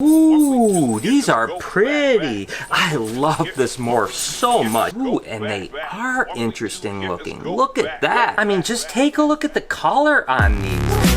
Ooh, these are pretty. I love this morph so much. Ooh, and they are interesting looking. Look at that. I mean, just take a look at the color on these.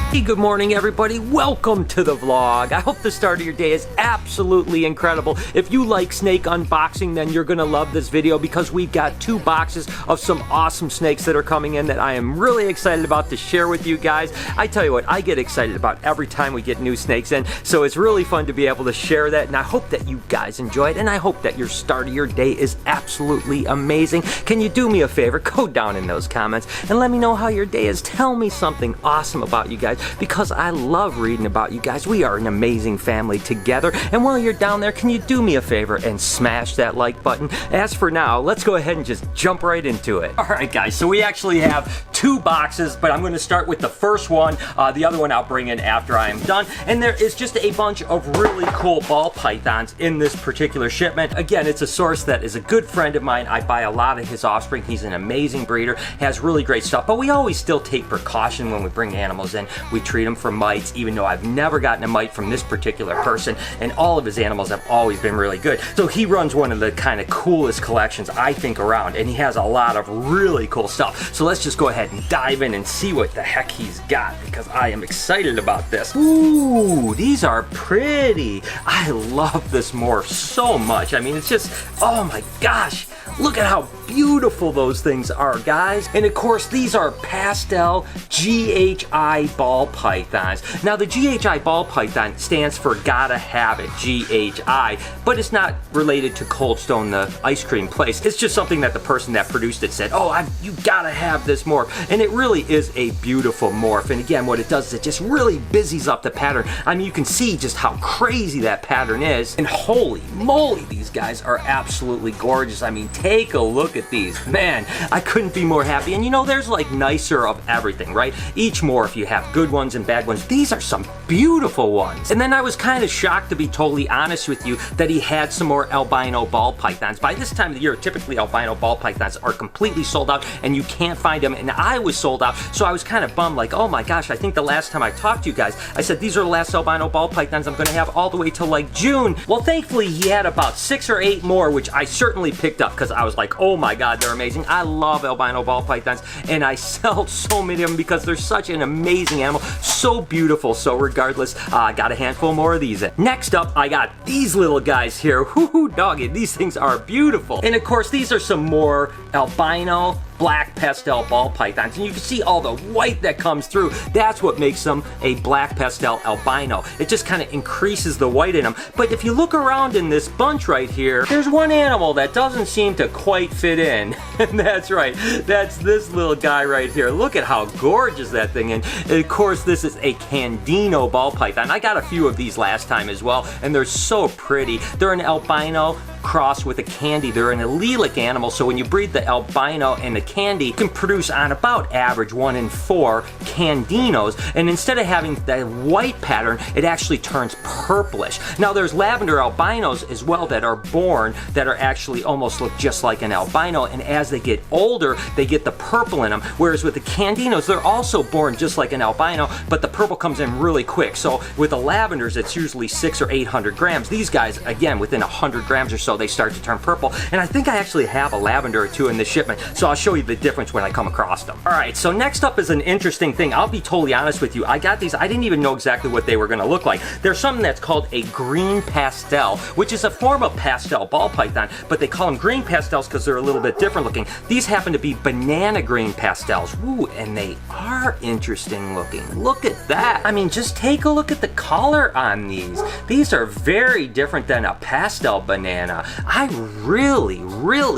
Hey, good morning everybody, welcome to the vlog. I hope the start of your day is absolutely incredible. If you like snake unboxing, then you're gonna love this video because we've got 2 boxes of some awesome snakes that are coming in that I am really excited about to share with you guys. I tell you what, I get excited about every time we get new snakes in, so it's really fun to be able to share that, and I hope that you guys enjoy it, and I hope that your start of your day is absolutely amazing. Can you do me a favor? Go down in those comments and let me know how your day is. Tell me something awesome about you guys, because I love reading about you guys. We are an amazing family together. And while you're down there, can you do me a favor and smash that like button? As for now, let's go ahead and just jump right into it. All right, guys, so we actually have 2 boxes, but I'm going to start with the first one. The other one I'll bring in after I am done. And there is just a bunch of really cool ball pythons in this particular shipment. Again, it's a source that is a good friend of mine. I buy a lot of his offspring. He's an amazing breeder, has really great stuff, but we always still take precaution when we bring animals in. We treat them for mites, even though I've never gotten a mite from this particular person, and all of his animals have always been really good. So he runs one of the kind of coolest collections I think around, and he has a lot of really cool stuff. So let's just go ahead and dive in and see what the heck he's got, because I am excited about this. Ooh, these are pretty. I love this morph so much. I mean, it's just, oh my gosh. Look at how beautiful those things are, guys. And of course, these are Pastel GHI Ball Pythons. Now, the GHI Ball Python stands for Gotta Have It, GHI, but it's not related to Cold Stone, the ice cream place. It's just something that the person that produced it said, oh, you gotta have this morph. And it really is a beautiful morph. And again, what it does is it just really busies up the pattern. I mean, you can see just how crazy that pattern is. And holy moly, these guys are absolutely gorgeous. I mean, take a look at these. Man, I couldn't be more happy. And you know, there's like nicer of everything, right? Each morph, you have good ones and bad ones. These are some beautiful ones. And then I was kind of shocked, to be totally honest with you, that he had some more albino ball pythons. By this time of the year, typically albino ball pythons are completely sold out and you can't find them. And I was sold out, so I was kind of bummed, like, oh my gosh, I think the last time I talked to you guys, I said these are the last albino ball pythons I'm gonna have all the way till like June. Well, thankfully he had about 6 or 8 more, which I certainly picked up because I was like, oh my god, they're amazing. I love albino ball pythons, and I sell so many of them because they're such an amazing animal, so beautiful. So regardless, I got a handful more of these. Next up, I got these little guys here. Whoo doggy, these things are beautiful. And of course, these are some more albino black pastel ball pythons, and you can see all the white that comes through. That's what makes them a black pastel albino. It just kind of increases the white in them. But if you look around in this bunch right here, there's one animal that doesn't seem to quite fit in. And that's right, that's this little guy right here. Look at how gorgeous that thing is. And of course, this is a Candino ball python. I got a few of these last time as well, and they're so pretty. They're an albino cross with a candy. They're an allelic animal, so when you breed the albino and the candy, you can produce on about average 1 in 4 Candinos, and instead of having that white pattern, it actually turns purplish. Now, there's lavender albinos as well that are born that are actually almost look just like an albino, and as they get older, they get the purple in them, whereas with the Candinos, they're also born just like an albino, but the purple comes in really quick. So with the lavenders, it's usually 600 or 800 grams. These guys, again, within 100 grams or so, they start to turn purple. And I think I actually have a lavender or 2 in this shipment, so I'll show you the difference when I come across them. All right, so next up is an interesting thing. I'll be totally honest with you. I got these, I didn't even know exactly what they were gonna look like. There's something that's called a green pastel, which is a form of pastel ball python, but they call them green pastels because they're a little bit different looking. These happen to be banana green pastels. Ooh, and they are interesting looking. Look at that. I mean, just take a look at the color on these. These are very different than a pastel banana. I really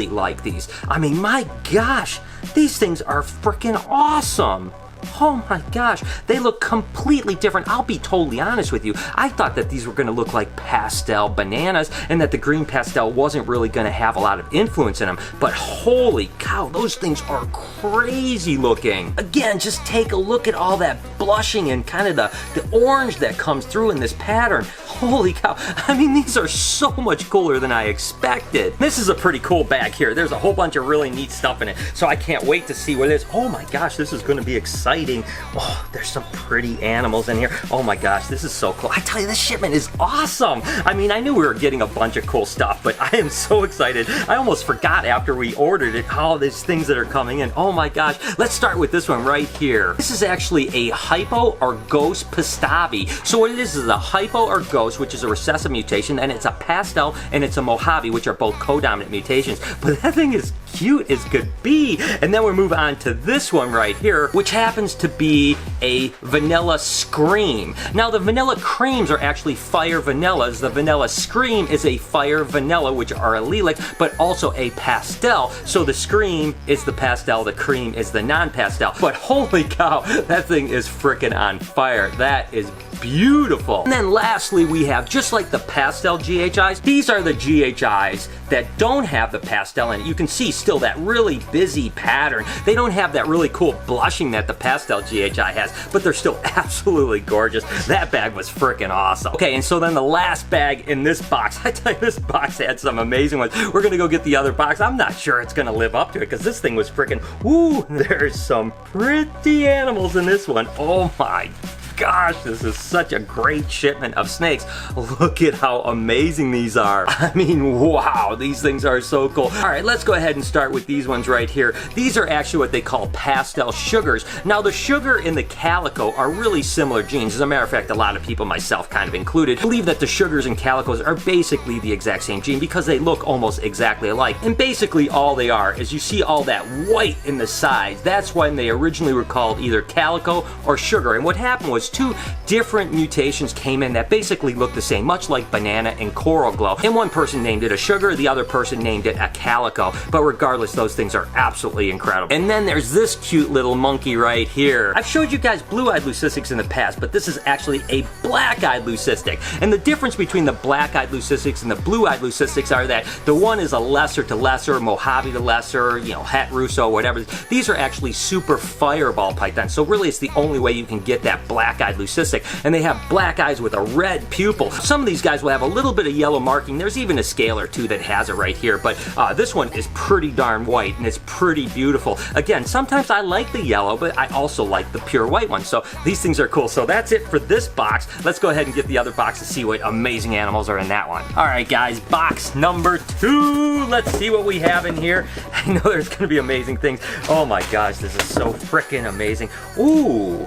like these. I mean, my gosh, these things are freaking awesome. Oh my gosh, they look completely different. I'll be totally honest with you. I thought that these were gonna look like pastel bananas and that the green pastel wasn't really gonna have a lot of influence in them, but holy cow, those things are crazy looking. Again, just take a look at all that blushing and kind of the orange that comes through in this pattern. Holy cow. I mean, these are so much cooler than I expected. This is a pretty cool bag here. There's a whole bunch of really neat stuff in it, so I can't wait to see what it is. Oh my gosh, this is gonna be exciting. Oh, there's some pretty animals in here. Oh my gosh, this is so cool. I tell you, this shipment is awesome. I mean, I knew we were getting a bunch of cool stuff, but I am so excited. I almost forgot after we ordered it, all these things that are coming in. Oh my gosh. Let's start with this one right here. This is actually a Hypo or Ghost Pastave. So what it is a Hypo or Ghost, which is a recessive mutation, and it's a Pastel and it's a Mojave, which are both codominant mutations. But that thing is cute as could be. And then we move on to this one right here, which happens to be a Vanilla Scream. Now the Vanilla Creams are actually Fire Vanillas. The Vanilla Scream is a Fire Vanilla, which are allelic, but also a Pastel. So the Scream is the Pastel, the Cream is the non-Pastel. But holy cow, that thing is freaking on fire. That is beautiful. And then lastly, we have, just like the Pastel GHIs, these are the GHIs that don't have the Pastel in it. You can see still that really busy pattern. They don't have that really cool blushing that the Pastel GHI has, but they're still absolutely gorgeous. That bag was freaking awesome. Okay, and so then the last bag in this box, I tell you, this box had some amazing ones. We're gonna go get the other box. I'm not sure it's gonna live up to it because this thing was freaking, woo, there's some pretty animals in this one. Oh my gosh, this is such a great shipment of snakes. Look at how amazing these are. I mean, wow, these things are so cool. All right, let's go ahead and start with these ones right here. These are actually what they call pastel sugars. Now, the sugar and the calico are really similar genes. As a matter of fact, a lot of people, myself kind of included, believe that the sugars and calicos are basically the exact same gene because they look almost exactly alike. And basically all they are is you see all that white in the sides. That's when they originally were called either calico or sugar. And what happened was two different mutations came in that basically looked the same, much like banana and coral glow. And one person named it a sugar, the other person named it a calico. But regardless, those things are absolutely incredible. And then there's this cute little monkey right here. I've showed you guys blue-eyed leucistics in the past, but this is actually a black-eyed leucistic. And the difference between the black-eyed leucistics and the blue-eyed leucistics are that the one is a lesser to lesser, Mojave to lesser, you know, Het Russo, whatever. These are actually super fireball pythons. So really it's the only way you can get that black-eyed leucistic. And they have black eyes with a red pupil. Some of these guys will have a little bit of yellow marking. There's even a scale or two that has it right here, but this one is pretty darn white and it's pretty beautiful. Again, sometimes I like the yellow, but I also like the pure white one. So these things are cool. So that's it for this box. Let's go ahead and get the other box to see what amazing animals are in that one. All right, guys, box number 2. Let's see what we have in here. I know there's gonna be amazing things. Oh my gosh, this is so freaking amazing. Ooh,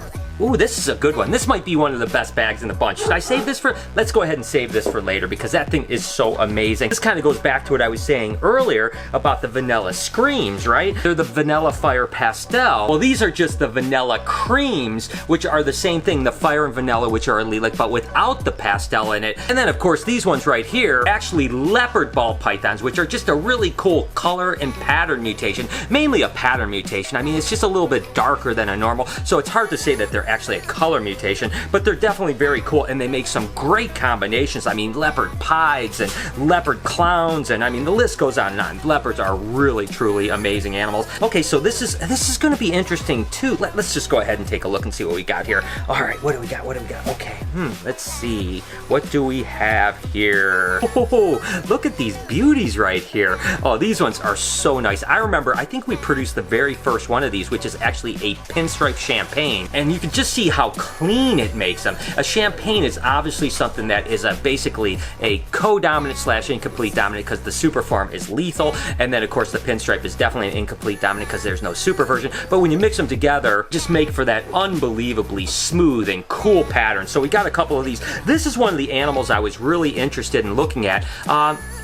this is a good one. This might be one of the best bags in the bunch. Should I save this for, let's go ahead and save this for later because that thing is so amazing. This kind of goes back to what I was saying earlier about the Vanilla Screams, right? They're the Vanilla Fire Pastel. Well, these are just the Vanilla Creams, which are the same thing, the Fire and Vanilla, which are allelic, but without the pastel in it. And then, of course, these ones right here, actually Leopard Ball Pythons, which are just a really cool color and pattern mutation, mainly a pattern mutation. I mean, it's just a little bit darker than a normal, so it's hard to say that they're actually a color mutation, but they're definitely very cool and they make some great combinations. I mean, leopard pieds and leopard clowns, and I mean, the list goes on and on. Leopards are really, truly amazing animals. Okay, so this is going to be interesting too. Let's just go ahead and take a look and see what we got here. All right, what do we got? Okay, let's see. What do we have here? Oh, look at these beauties right here. Oh, these ones are so nice. I remember, I think we produced the very first one of these, which is actually a Pinstripe champagne, and you can just see how clean it makes them. A champagne is obviously something that is basically a co-dominant / incomplete dominant because the super form is lethal, and then of course the Pinstripe is definitely an incomplete dominant because there's no super version, but when you mix them together, just make for that unbelievably smooth and cool pattern. So we got a couple of these. This is one of the animals I was really interested in looking at.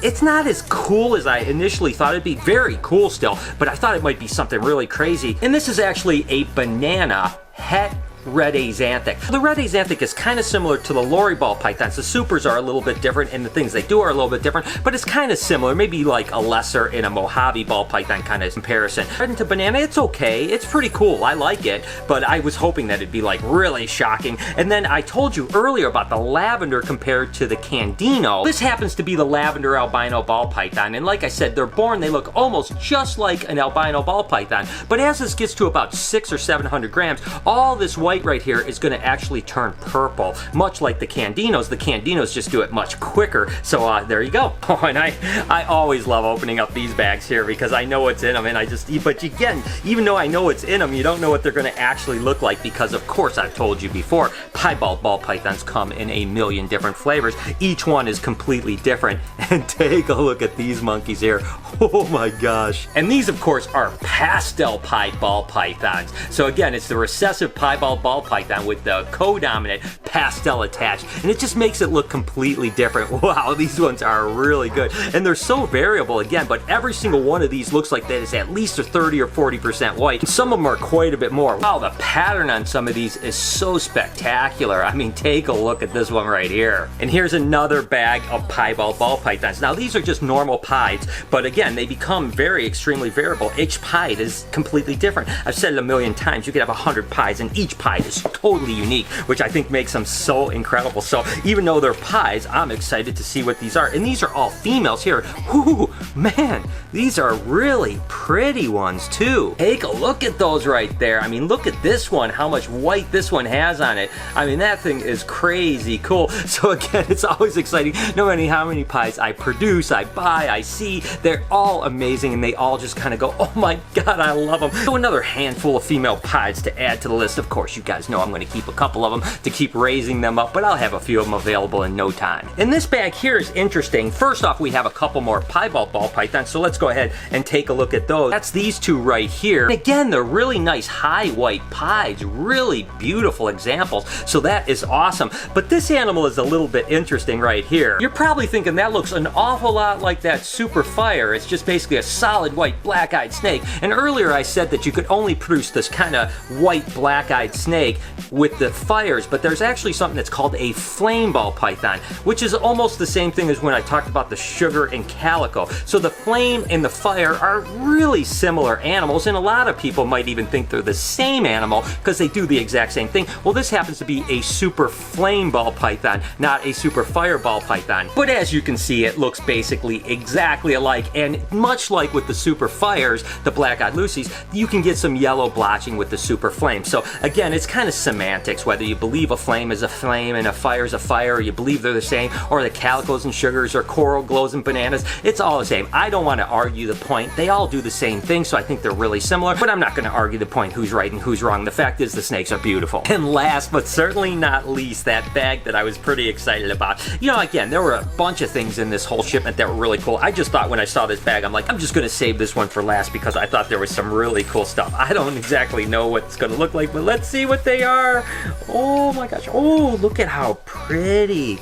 It's not as cool as I initially thought. It'd be very cool still, but I thought it might be something really crazy. And this is actually a banana Het red Axanthic. The red Axanthic is kind of similar to the Lori Ball Pythons. The supers are a little bit different and the things they do are a little bit different, but it's kind of similar, maybe like a lesser and a Mojave Ball Python kind of comparison. Red into banana, it's okay. It's pretty cool. I like it, but I was hoping that it'd be like really shocking. And then I told you earlier about the Lavender compared to the Candino. This happens to be the Lavender Albino Ball Python, and like I said, they're born, they look almost just like an Albino Ball Python, but as this gets to about 600 or 700 grams, all this white white right here is going to actually turn purple, much like the Candinos. The Candinos just do it much quicker. So there you go. Oh, and I always love opening up these bags here because I know what's in them, and but again, even though I know what's in them, you don't know what they're going to actually look like because, of course, I've told you before, piebald ball pythons come in a million different flavors. Each one is completely different. And take a look at these monkeys here. Oh my gosh. And these, of course, are pastel pied ball pythons. So again, it's the recessive piebald ball python with the co-dominant pastel attached, and it just makes it look completely different. Wow, these ones are really good. And they're so variable again, but every single one of these looks like that is at least a 30 or 40% white. And some of them are quite a bit more. Wow, the pattern on some of these is so spectacular. I mean, take a look at this one right here. And here's another bag of piebald ball pythons. Now, these are just normal pieds, but again, they become very extremely variable. Each pied is completely different. I've said it a million times, you could have 100 pieds, and each pied is totally unique, which I think makes them so incredible. So even though they're pieds, I'm excited to see what these are. And these are all females here. Whoo, man, these are really pretty ones too. Take a look at those right there. I mean, look at this one, how much white this one has on it. I mean, that thing is crazy cool. So again, it's always exciting. No matter how many pies I produce, I buy, I see, they're all amazing, and they all just kind of go, oh my God, I love them. So another handful of female pies to add to the list. Of course, you guys know I'm going to keep a couple of them to keep raising them up, but I'll have a few of them available in no time. And this bag here is interesting. First off, we have a couple more piebald ball pythons, so let's go ahead and take a look at those. That's these two right here. And again, they're really nice high white pies, really beautiful examples, so that is awesome. But this animal is a little bit interesting right here. You're probably thinking that looks an awful lot like that Super Fire. It's just basically a solid white black-eyed snake. And earlier I said that you could only produce this kind of white black-eyed snake with the fires, but there's actually something that's called a flame ball python, which is almost the same thing as when I talked about the sugar and calico. So the flame and the fire are really similar animals, and a lot of people might even think they're the same animal because they do the exact same thing. Well, this happens to be a super flame ball python, not a super fire ball python. But as you can see, it looks basically exactly alike, and much like with the super fires, the black-eyed Lucies, you can get some yellow blotching with the super flame. So again, it's kind of semantics, whether you believe a flame is a flame and a fire is a fire, or you believe they're the same, or the calicos and sugars, or coral glows and bananas. It's all the same. I don't want to argue the point. They all do the same thing, so I think they're really similar, but I'm not going to argue the point who's right and who's wrong. The fact is the snakes are beautiful. And last but certainly not least, that bag that I was pretty excited about. You know, again, there were a bunch of things in this whole shipment that were really cool. I just thought when I saw this bag, I'm like, I'm just going to save this one for last because I thought there was some really cool stuff. I don't exactly know what it's going to look like, but let's see what they are. Oh my gosh. Oh, look at how pretty.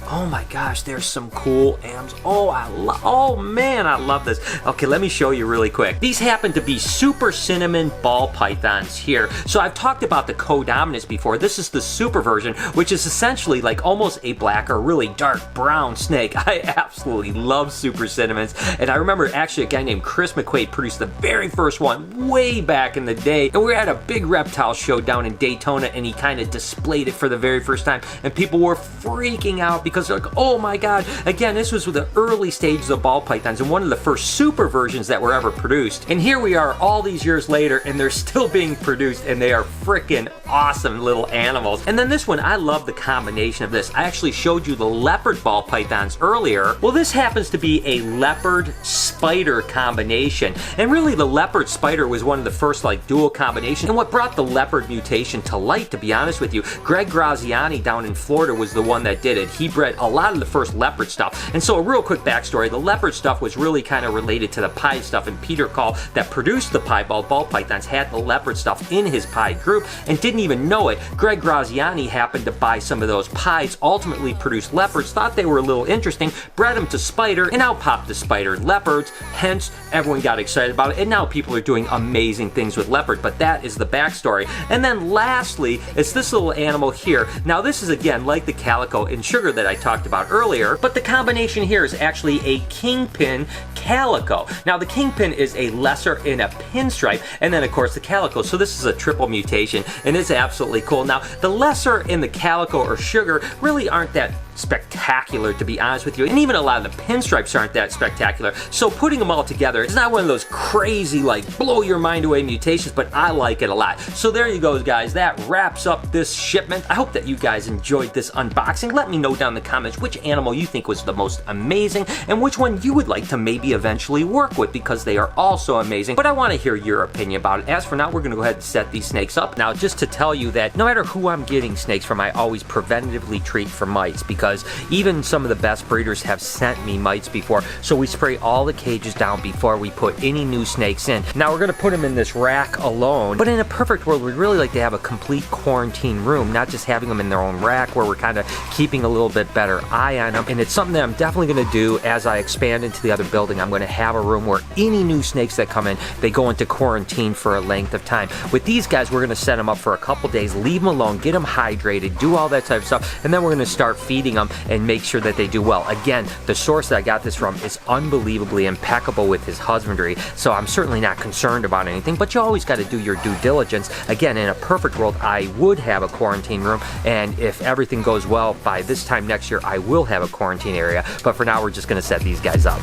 Oh my gosh, there's some cool M's. Oh man, I love this. Okay, let me show you really quick. These happen to be super cinnamon ball pythons here. So I've talked about the co-dominants before. This is the super version, which is essentially like almost a black or really dark brown snake. I absolutely love super cinnamons. And I remember actually a guy named Chris McQuaid produced the very first one way back in the day. And we were at a big reptile show down in Daytona, and he kind of displayed it for the very first time. And people were freaking out because they're like, oh my God. Again, this was with the early stages of ball pythons and one of the first super versions that were ever produced. And here we are all these years later, and they're still being produced, and they are freaking awesome little animals. And then this one, I love the combination of this. I actually showed you the leopard ball pythons earlier. Well, this happens to be a leopard spider combination. And really the leopard spider was one of the first like dual combinations. And what brought the leopard mutation to light, to be honest with you, Greg Graziani down in Florida was the one that did it. He bred a lot of the first leopard stuff. And so a real quick backstory, the leopard stuff was really kind of related to the pie stuff, and Peter Call that produced the piebald ball pythons had the leopard stuff in his pie group and didn't even know it. Greg Graziani happened to buy some of those pies, ultimately produced leopards, thought they were a little interesting, bred them to spider, and out popped the spider leopards. Hence, everyone got excited about it, and now people are doing amazing things with leopard, but that is the backstory. And then lastly, it's this little animal here. Now this is again like the calico and sugar that I talked about earlier, but the combination here is actually a Kingpin Calico. Now the Kingpin is a lesser in a pinstripe, and then of course the Calico, so this is a triple mutation, and it's absolutely cool. Now the lesser in the Calico or sugar really aren't that spectacular, to be honest with you, and even a lot of the pinstripes aren't that spectacular. So putting them all together, it's not one of those crazy, like, blow your mind away mutations, but I like it a lot. So there you go, guys. That wraps up this shipment. I hope that you guys enjoyed this unboxing. Let me know down in the comments which animal you think was the most amazing and which one you would like to maybe eventually work with, because they are all so amazing. But I want to hear your opinion about it. As for now, we're going to go ahead and set these snakes up. Now, just to tell you that no matter who I'm getting snakes from, I always preventatively treat for mites, because even some of the best breeders have sent me mites before. So we spray all the cages down before we put any new snakes in. Now we're going to put them in this rack alone, but in a perfect world, we'd really like to have a complete quarantine room, not just having them in their own rack where we're kind of keeping a little bit better eye on them. And it's something that I'm definitely going to do as I expand into the other building. I'm going to have a room where any new snakes that come in, they go into quarantine for a length of time. With these guys, we're going to set them up for a couple days, leave them alone, get them hydrated, do all that type of stuff, and then we're going to start feeding them and make sure that they do well. Again, the source that I got this from is unbelievably impeccable with his husbandry, so I'm certainly not concerned about anything, but you always got to do your due diligence. Again, in a perfect world, I would have a quarantine room, and if everything goes well, by this time next year, I will have a quarantine area, but for now, we're just going to set these guys up.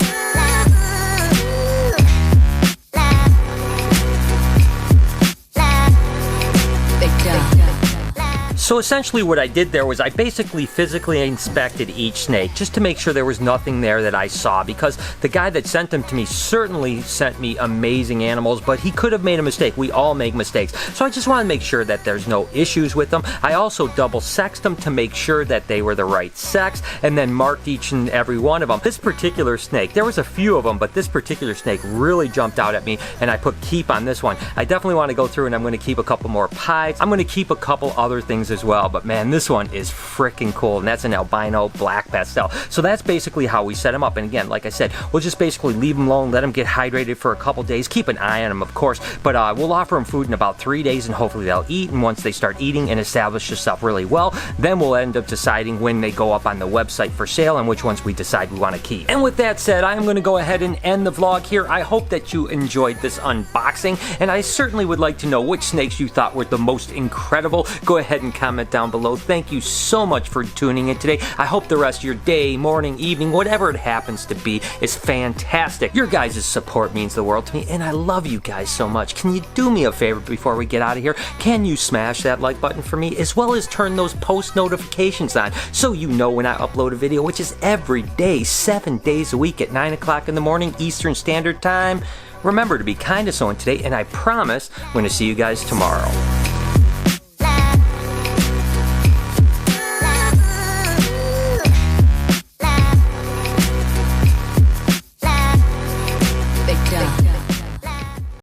So essentially what I did there was I basically physically inspected each snake just to make sure there was nothing there that I saw, because the guy that sent them to me certainly sent me amazing animals, but he could have made a mistake. We all make mistakes. So I just want to make sure that there's no issues with them. I also double sexed them to make sure that they were the right sex, and then marked each and every one of them. This particular snake, there was a few of them, but this particular snake really jumped out at me, and I put keep on this one. I definitely want to go through and I'm going to keep a couple more pies. I'm going to keep a couple other things as well, but man, this one is freaking cool, and that's an albino black pastel. So that's basically how we set them up. And again, like I said, we'll just basically leave them alone, let them get hydrated for a couple days, keep an eye on them, of course, but we'll offer them food in about 3 days, and hopefully they'll eat. And once they start eating and establish themselves really well, then we'll end up deciding when they go up on the website for sale and which ones we decide we want to keep. And with that said, I'm going to go ahead and end the vlog here. I hope that you enjoyed this unboxing, and I certainly would like to know which snakes you thought were the most incredible. Go ahead and comment down below. Thank you so much for tuning in today. I hope the rest of your day, morning, evening, whatever it happens to be, is fantastic. Your guys' support means the world to me, and I love you guys so much. Can you do me a favor before we get out of here? Can you smash that like button for me, as well as turn those post notifications on so you know when I upload a video, which is every day, 7 days a week at 9 o'clock in the morning Eastern Standard Time. Remember to be kind to someone today, and I promise I'm going to see you guys tomorrow.